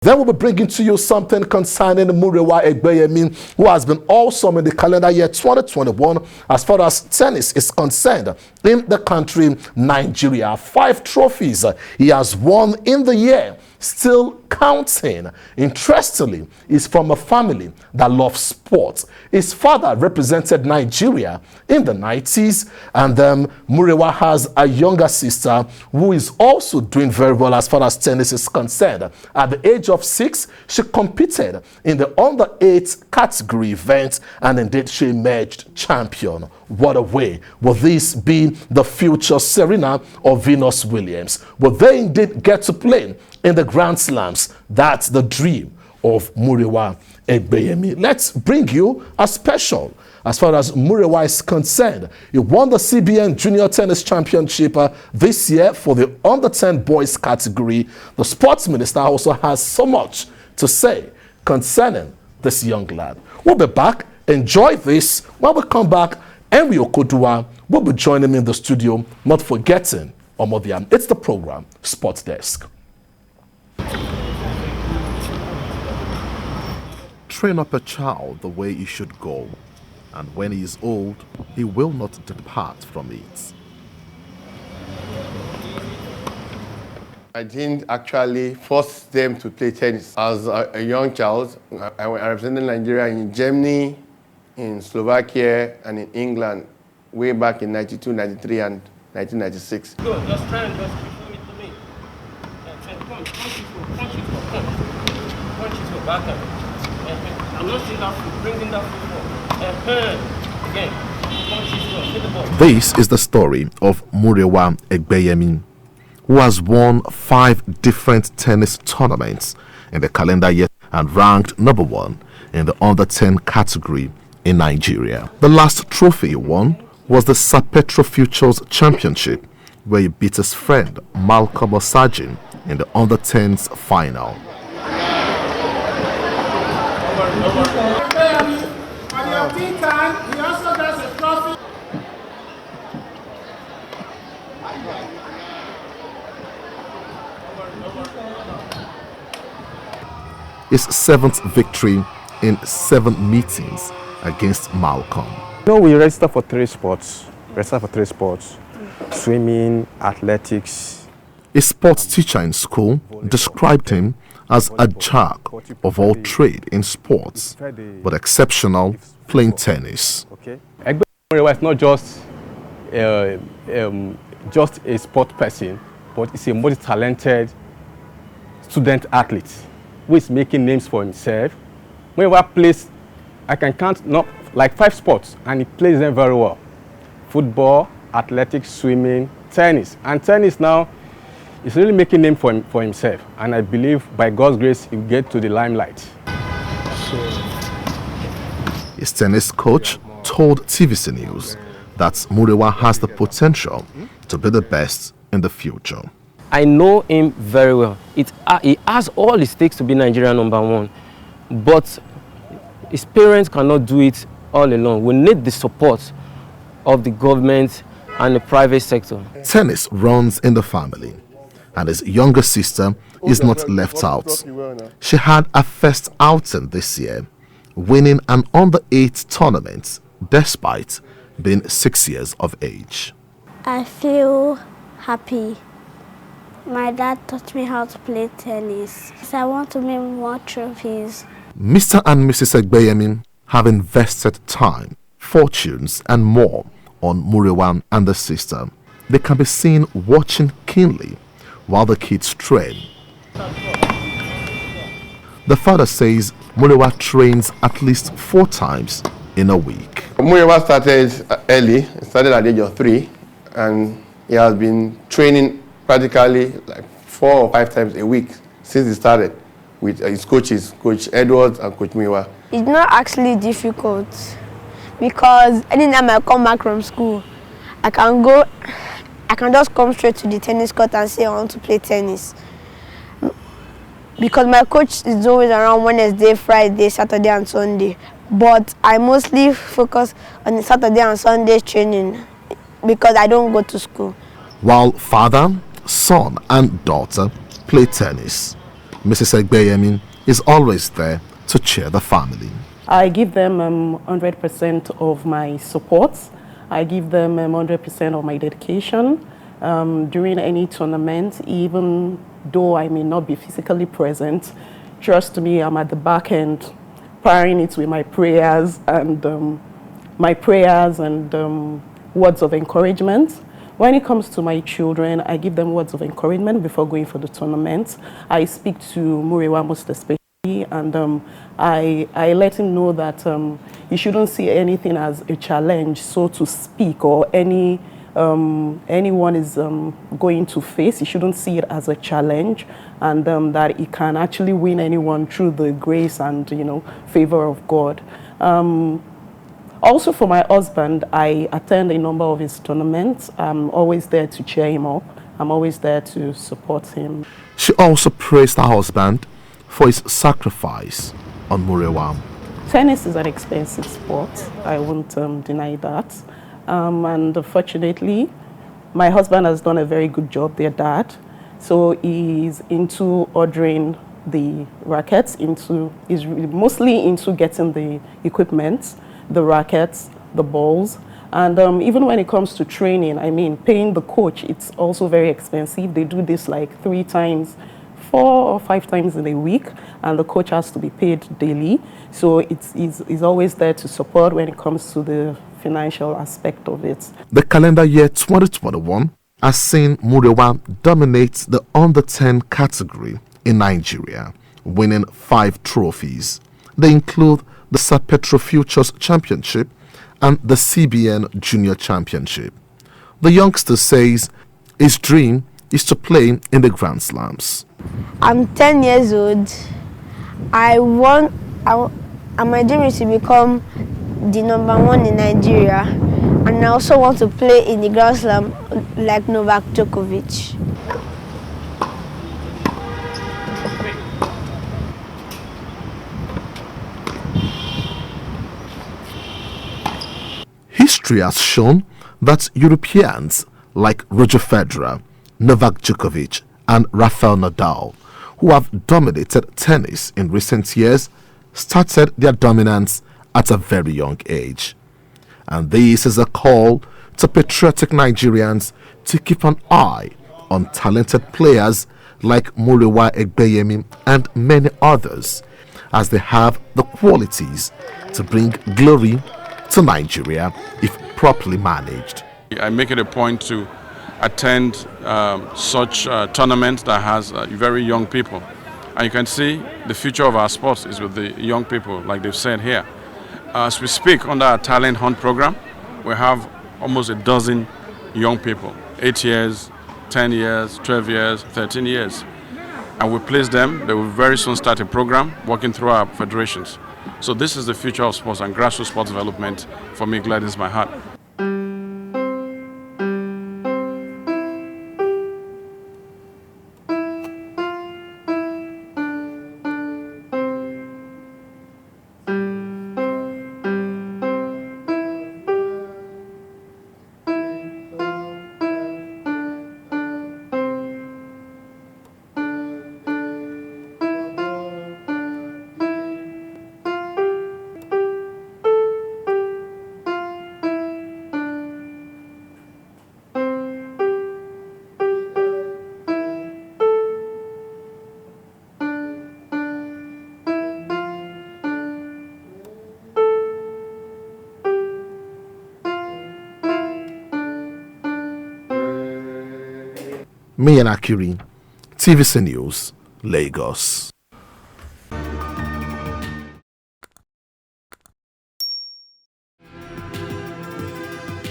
Then we'll be bringing to you something concerning Murewa Egbeyemi, who has been awesome in the calendar year 2021 as far as tennis is concerned in the country Nigeria. 5 trophies he has won in the year, still counting. Interestingly, he's from a family that loves sports. His father represented Nigeria in the 90s, and Murewa has a younger sister who is also doing very well as far as tennis is concerned. At the age of 6, she competed in the under-8 category event, and indeed she emerged champion. What a way. Will this be the future Serena or Venus Williams? Will they indeed get to play in the Grand Slams? That's the dream of Murewa Egbeyemi. Let's bring you a special as far as Murewa is concerned. He won the CBN Junior Tennis Championship this year for the under-10 boys category. The sports minister also has so much to say concerning this young lad. We'll be back. Enjoy this. When we come back, Enri Okodua will be joining me in the studio, not forgetting Omodiam. It's the program Sports Desk. Train up a child the way he should go, and when he is old, he will not depart from it. I didn't actually force them to play tennis. As a young child, I represented Nigeria in Germany, in Slovakia, and in England, way back in 92, 93, and 1996. Good, just try and just give it to me. Punch it to back up. I'm not seeing that foot, bringing that foot again. Punch it to hit the ball. This is the story of Murewa Egbeyemi, who has won 5 different tennis tournaments in the calendar year and ranked number 1 in the under-10 category in Nigeria. The last trophy he won was the Sapetro Futures Championship, where he beat his friend Malcolm Osajin in the under-10s final. His 7th victory in 7 meetings against Malcolm. We register for 3 sports. Swimming, athletics. A sports teacher in school described him as a jack of all trade in sports, but exceptional playing tennis. Murewa is not just a sport person, but he's a multi-talented student athlete who is making names for himself. Murewa plays, I can count not like 5 sports, and he plays them very well. Football, athletics, swimming, tennis. And tennis now is really making name for himself. And I believe by God's grace, he'll get to the limelight. His tennis coach told TVC News that Murewa has the potential to be the best in the future. I know him very well. He has all it takes to be Nigeria #1, but his parents cannot do it all alone. We need the support of the government and the private sector. Tennis runs in the family, and his younger sister is not left out. She had a first outing this year, winning an under-8 tournament despite being 6 years of age. I feel happy. My dad taught me how to play tennis, so I want to win more trophies. Mr. and Mrs. Egbeyemi have invested time, fortunes, and more on Murewa and the sister. They can be seen watching keenly while the kids train. The father says Murewa trains at least 4 times in a week. Murewa started early. He started at the age of 3, and he has been training practically like 4 or 5 times a week since he started with his coaches, Coach Edwards and Coach Murewa. It's not actually difficult because anytime I come back from school, I can just come straight to the tennis court and say I want to play tennis. Because my coach is always around Wednesday, Friday, Saturday and Sunday. But I mostly focus on the Saturday and Sunday training because I don't go to school. While father, son and daughter play tennis, Mrs. Egbeyemi is always there to cheer the family. I give them 100% of my support. I give them 100% of my dedication during any tournament, even though I may not be physically present. Trust me, I'm at the back end, powering it with my prayers and words of encouragement. When it comes to my children, I give them words of encouragement before going for the tournament. I speak to Murewa most especially, and I let him know that he shouldn't see anything as a challenge, so to speak, or anyone is going to face. He shouldn't see it as a challenge, and that he can actually win anyone through the grace and favor of God. Also for my husband, I attend a number of his tournaments. I'm always there to cheer him up. I'm always there to support him. She also praised her husband for his sacrifice on Murewa. Tennis is an expensive sport. I won't deny that. And fortunately, my husband has done a very good job, their dad. So he's into ordering the rackets, he's mostly into getting the equipment, the rackets, the balls. And even when it comes to training, I mean, paying the coach, it's also very expensive. They do this like 4 or 5 times in a week, and the coach has to be paid daily. So he's always there to support when it comes to the financial aspect of it. The calendar year 2021 has seen Murewa dominate the under-10 category in Nigeria, winning 5 trophies. They include the Sapetro Futures Championship and the CBN Junior Championship. The youngster says his dream is to play in the Grand Slams. I'm 10 years old. And my dream is to become the #1 in Nigeria. And I also want to play in the Grand Slam like Novak Djokovic. History has shown that Europeans like Roger Federer, Novak Djokovic, and Rafael Nadal, who have dominated tennis in recent years, started their dominance at a very young age. And this is a call to patriotic Nigerians to keep an eye on talented players like Murewa Egbeyemi and many others, as they have the qualities to bring glory to Nigeria if properly managed. I make it a point to attend such tournaments that has very young people. And you can see the future of our sports is with the young people, like they've said here. As we speak, under our talent hunt program, we have almost a dozen young people, 8 years, 10 years, 12 years, 13 years. And we place them. They will very soon start a program working through our federations. So this is the future of sports, and grassroots sports development for me gladdens my heart. Miyen Akiri, TVC News, Lagos.